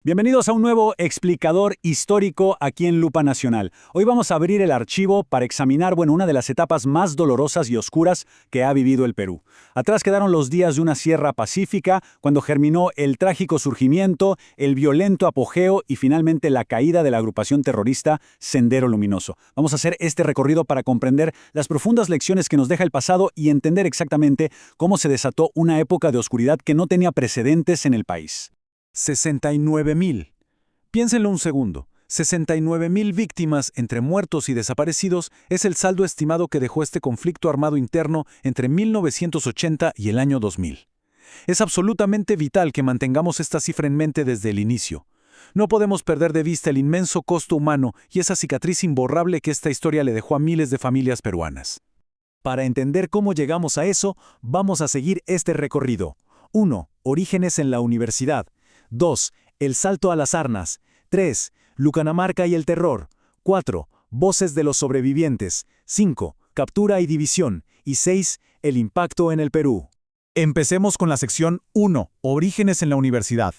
Bienvenidos a un nuevo explicador histórico aquí en Lupa Nacional. Hoy vamos a abrir el archivo para examinar, una de las etapas más dolorosas y oscuras que ha vivido el Perú. Atrás quedaron los días de una sierra pacífica, cuando germinó el trágico surgimiento, el violento apogeo y finalmente la caída de la agrupación terrorista Sendero Luminoso. Vamos a hacer este recorrido para comprender las profundas lecciones que nos deja el pasado y entender exactamente cómo se desató una época de oscuridad que no tenía precedentes en el país. 69.000. Piénsenlo un segundo. 69.000 víctimas entre muertos y desaparecidos es el saldo estimado que dejó este conflicto armado interno entre 1980 y el año 2000. Es absolutamente vital que mantengamos esta cifra en mente desde el inicio. No podemos perder de vista el inmenso costo humano y esa cicatriz imborrable que esta historia le dejó a miles de familias peruanas. Para entender cómo llegamos a eso, vamos a seguir este recorrido. 1. Orígenes en la universidad. 2. El salto a las armas. 3. Lucanamarca y el terror. 4. Voces de los sobrevivientes. 5. Captura y división. Y 6. El impacto en el Perú. Empecemos con la sección 1. Orígenes en la universidad.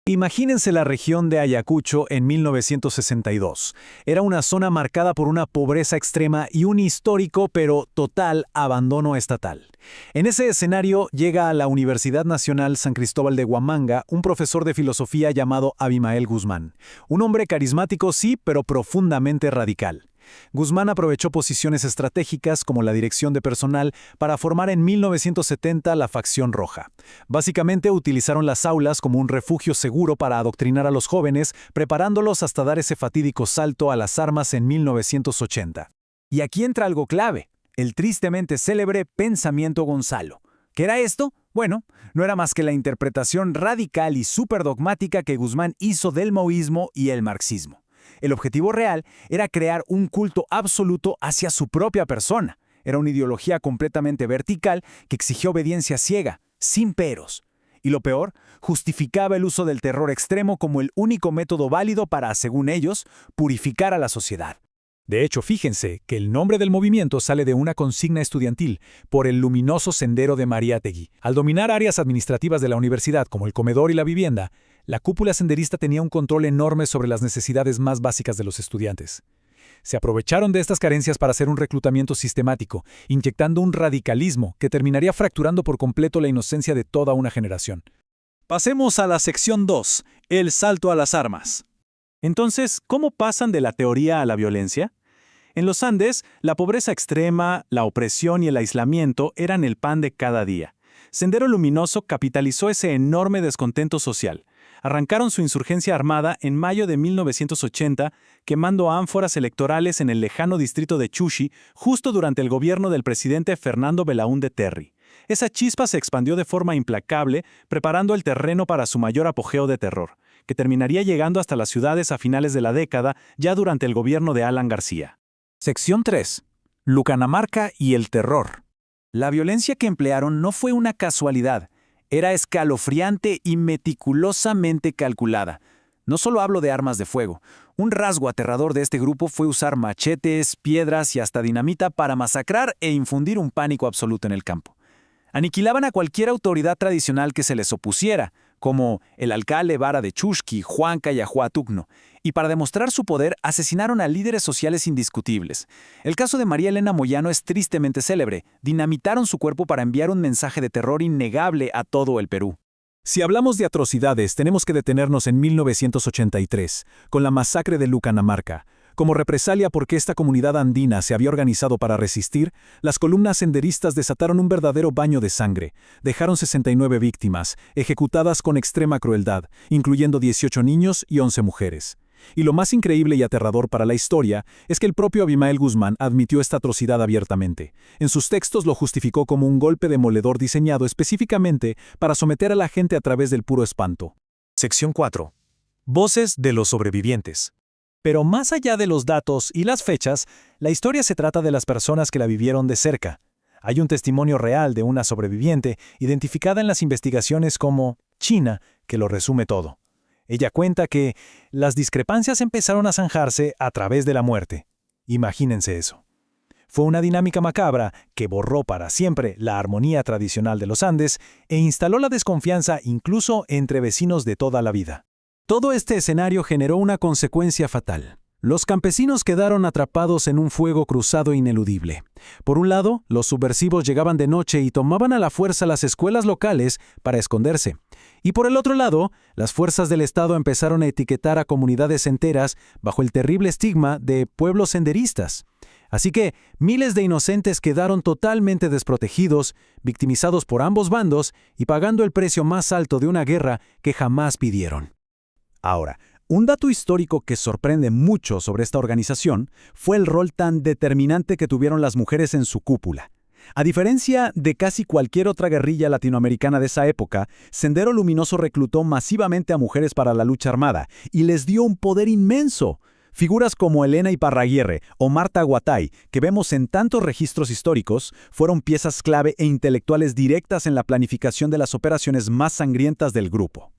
Imagínense la región de Ayacucho en 1962. Era una zona marcada por una pobreza extrema y un histórico pero total abandono estatal. En ese escenario llega a la Universidad Nacional San Cristóbal de Huamanga un profesor de filosofía llamado Abimael Guzmán. Un hombre carismático sí, pero profundamente radical. Guzmán aprovechó posiciones estratégicas como la dirección de personal para formar en 1970 la Facción Roja. Básicamente utilizaron las aulas como un refugio seguro para adoctrinar a los jóvenes, preparándolos hasta dar ese fatídico salto a las armas en 1980. Y aquí entra algo clave, el tristemente célebre pensamiento Gonzalo. ¿Qué era esto? Bueno, no era más que la interpretación radical y superdogmática que Guzmán hizo del maoísmo y el marxismo. El objetivo real era crear un culto absoluto hacia su propia persona. Era una ideología completamente vertical que exigía obediencia ciega, sin peros. Y lo peor, justificaba el uso del terror extremo como el único método válido para, según ellos, purificar a la sociedad. De hecho, fíjense que el nombre del movimiento sale de una consigna estudiantil por el luminoso sendero de Mariátegui. Al dominar áreas administrativas de la universidad como el comedor y la vivienda, la cúpula senderista tenía un control enorme sobre las necesidades más básicas de los estudiantes. Se aprovecharon de estas carencias para hacer un reclutamiento sistemático, inyectando un radicalismo que terminaría fracturando por completo la inocencia de toda una generación. Pasemos a la sección 2, el salto a las armas. Entonces, ¿cómo pasan de la teoría a la violencia? En los Andes, la pobreza extrema, la opresión y el aislamiento eran el pan de cada día. Sendero Luminoso capitalizó ese enorme descontento social. Arrancaron su insurgencia armada en mayo de 1980, quemando ánforas electorales en el lejano distrito de Chushi, justo durante el gobierno del presidente Fernando Belaúnde Terry. Esa chispa se expandió de forma implacable, preparando el terreno para su mayor apogeo de terror, que terminaría llegando hasta las ciudades a finales de la década, ya durante el gobierno de Alan García. Sección 3. Lucanamarca y el terror. La violencia que emplearon no fue una casualidad. Era escalofriante y meticulosamente calculada. No solo hablo de armas de fuego. Un rasgo aterrador de este grupo fue usar machetes, piedras y hasta dinamita para masacrar e infundir un pánico absoluto en el campo. Aniquilaban a cualquier autoridad tradicional que se les opusiera, como el alcalde Vara de Chushqui, Huanca y Ajuatugno, y para demostrar su poder asesinaron a líderes sociales indiscutibles. El caso de María Elena Moyano es tristemente célebre. Dinamitaron su cuerpo para enviar un mensaje de terror innegable a todo el Perú. Si hablamos de atrocidades, tenemos que detenernos en 1983, con la masacre de Lucanamarca. Como represalia porque esta comunidad andina se había organizado para resistir, las columnas senderistas desataron un verdadero baño de sangre. Dejaron 69 víctimas, ejecutadas con extrema crueldad, incluyendo 18 niños y 11 mujeres. Y lo más increíble y aterrador para la historia es que el propio Abimael Guzmán admitió esta atrocidad abiertamente. En sus textos lo justificó como un golpe demoledor diseñado específicamente para someter a la gente a través del puro espanto. Sección 4. Voces de los sobrevivientes. Pero más allá de los datos y las fechas, la historia se trata de las personas que la vivieron de cerca. Hay un testimonio real de una sobreviviente, identificada en las investigaciones como China, que lo resume todo. Ella cuenta que las discrepancias empezaron a zanjarse a través de la muerte. Imagínense eso. Fue una dinámica macabra que borró para siempre la armonía tradicional de los Andes e instaló la desconfianza incluso entre vecinos de toda la vida. Todo este escenario generó una consecuencia fatal. Los campesinos quedaron atrapados en un fuego cruzado ineludible. Por un lado, los subversivos llegaban de noche y tomaban a la fuerza las escuelas locales para esconderse. Y por el otro lado, las fuerzas del Estado empezaron a etiquetar a comunidades enteras bajo el terrible estigma de pueblos senderistas. Así que miles de inocentes quedaron totalmente desprotegidos, victimizados por ambos bandos y pagando el precio más alto de una guerra que jamás pidieron. Ahora, un dato histórico que sorprende mucho sobre esta organización fue el rol tan determinante que tuvieron las mujeres en su cúpula. A diferencia de casi cualquier otra guerrilla latinoamericana de esa época, Sendero Luminoso reclutó masivamente a mujeres para la lucha armada y les dio un poder inmenso. Figuras como Elena Iparraguirre o Marta Guatay, que vemos en tantos registros históricos, fueron piezas clave e intelectuales directas en la planificación de las operaciones más sangrientas del grupo.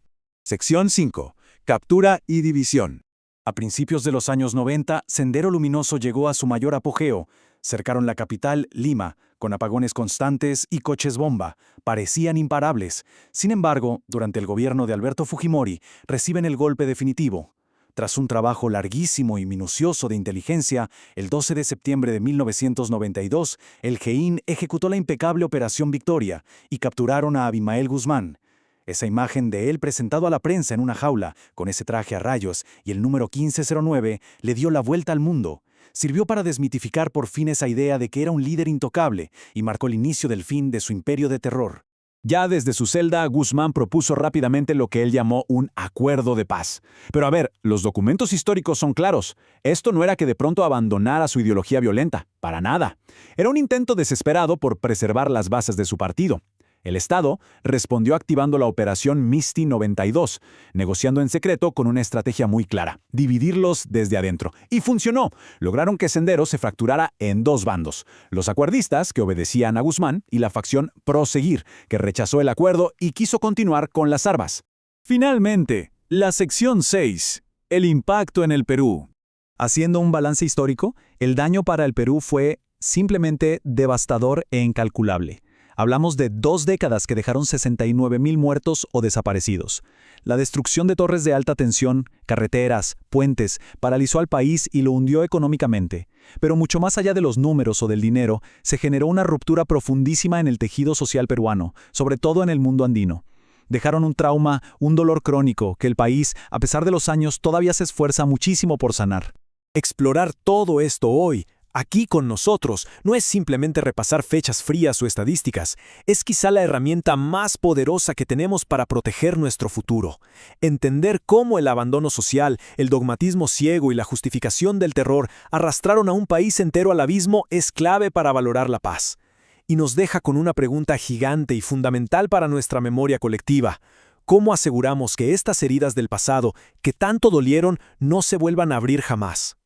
Sección 5. Captura y división. A principios de los años 90, Sendero Luminoso llegó a su mayor apogeo. Cercaron la capital, Lima, con apagones constantes y coches bomba. Parecían imparables. Sin embargo, durante el gobierno de Alberto Fujimori, reciben el golpe definitivo. Tras un trabajo larguísimo y minucioso de inteligencia, el 12 de septiembre de 1992, el GEIN ejecutó la impecable Operación Victoria y capturaron a Abimael Guzmán. Esa imagen de él presentado a la prensa en una jaula, con ese traje a rayos y el número 1509, le dio la vuelta al mundo. Sirvió para desmitificar por fin esa idea de que era un líder intocable y marcó el inicio del fin de su imperio de terror. Ya desde su celda, Guzmán propuso rápidamente lo que él llamó un acuerdo de paz. Pero a ver, los documentos históricos son claros. Esto no era que de pronto abandonara su ideología violenta, para nada. Era un intento desesperado por preservar las bases de su partido. El Estado respondió activando la Operación Misty 92, negociando en secreto con una estrategia muy clara: dividirlos desde adentro. Y funcionó. Lograron que Sendero se fracturara en dos bandos: los acuerdistas, que obedecían a Guzmán, y la facción Proseguir, que rechazó el acuerdo y quiso continuar con las armas. Finalmente, la sección 6. El impacto en el Perú. Haciendo un balance histórico, el daño para el Perú fue simplemente devastador e incalculable. Hablamos de 2 décadas que dejaron 69,000 muertos o desaparecidos. La destrucción de torres de alta tensión, carreteras, puentes, paralizó al país y lo hundió económicamente. Pero mucho más allá de los números o del dinero, se generó una ruptura profundísima en el tejido social peruano, sobre todo en el mundo andino. Dejaron un trauma, un dolor crónico, que el país, a pesar de los años, todavía se esfuerza muchísimo por sanar. Explorar todo esto hoy, aquí con nosotros, no es simplemente repasar fechas frías o estadísticas, es quizá la herramienta más poderosa que tenemos para proteger nuestro futuro. Entender cómo el abandono social, el dogmatismo ciego y la justificación del terror arrastraron a un país entero al abismo es clave para valorar la paz. Y nos deja con una pregunta gigante y fundamental para nuestra memoria colectiva. ¿Cómo aseguramos que estas heridas del pasado, que tanto dolieron, no se vuelvan a abrir jamás?